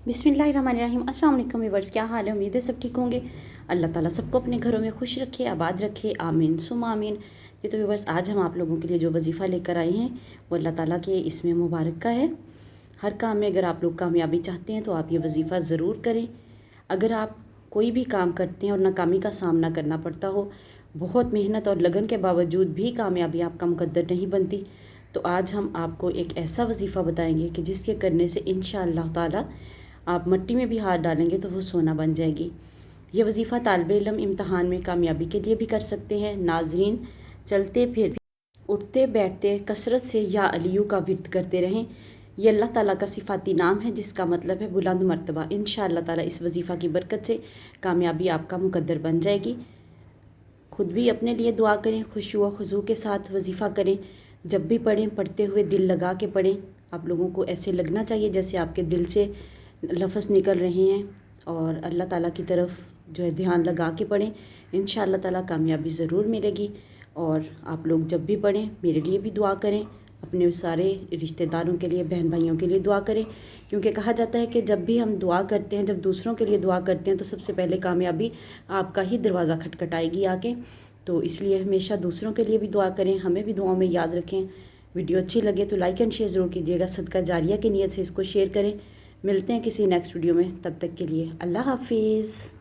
बिस्मिल्लाहिर्रहमानिर्रहीम। अस्सलाम वालेकुम व्यूअर्स, क्या हाल है? उम्मीद है सब ठीक होंगे। अल्लाह ताला सबको अपने घरों में खुश रखे, आबाद रखे, आमीन सुम आमीन। ये तो व्यूअर्स आज हम आप लोगों के लिए जो वजीफ़ा लेकर आए हैं वो अल्लाह ताला के इसमें मुबारक का है। हर काम में अगर आप लोग कामयाबी चाहते हैं तो आप ये वजीफ़ा ज़रूर करें। अगर आप कोई भी काम करते हैं और नाकामी का सामना करना पड़ता हो, बहुत मेहनत और लगन के बावजूद भी कामयाबी आपका मुकद्दर नहीं बनती, तो आज हम आपको एक ऐसा वजीफ़ा बताएंगे कि जिसके करने से इंशाअल्लाह ताला आप मिट्टी में भी हाथ डालेंगे तो वो सोना बन जाएगी। ये वजीफ़ा तालिब इल्म इम्तहान में कामयाबी के लिए भी कर सकते हैं। नाजरीन, चलते फिर उठते बैठते कसरत से या अलियू का विर्द करते रहें। ये अल्लाह ताला का सिफाती नाम है जिसका मतलब है बुलंद मर्तबा। इंशाअल्लाह ताला इस वजीफ़ा की बरकत से कामयाबी आपका मुकद्दर बन जाएगी। खुद भी अपने लिए दुआ करें, खुशू व खुजू के साथ वजीफ़ा करें। जब भी पढ़ें, पढ़ते हुए दिल लगा के पढ़ें। आप लोगों को ऐसे लगना चाहिए जैसे आपके दिल से लफ्ज़ निकल रहे हैं और अल्लाह ताला की तरफ जो है ध्यान लगा के पढ़ें। इंशाअल्लाह ताला कामयाबी ज़रूर मिलेगी। और आप लोग जब भी पढ़ें मेरे लिए भी दुआ करें, अपने सारे रिश्तेदारों के लिए, बहन भाइयों के लिए दुआ करें, क्योंकि कहा जाता है कि जब भी हम दुआ करते हैं, जब दूसरों के लिए दुआ करते हैं तो सबसे पहले कामयाबी आपका ही दरवाज़ा खटखटाएगी आके। तो इसलिए हमेशा दूसरों के लिए भी दुआ करें, हमें भी दुआओं में याद रखें। वीडियो अच्छी लगे तो लाइक एंड शेयर ज़रूर कीजिएगा। सदका जारिया की नीयत से इसको शेयर करें। मिलते हैं किसी नेक्स्ट वीडियो में, तब तक के लिए अल्लाह हाफिज़।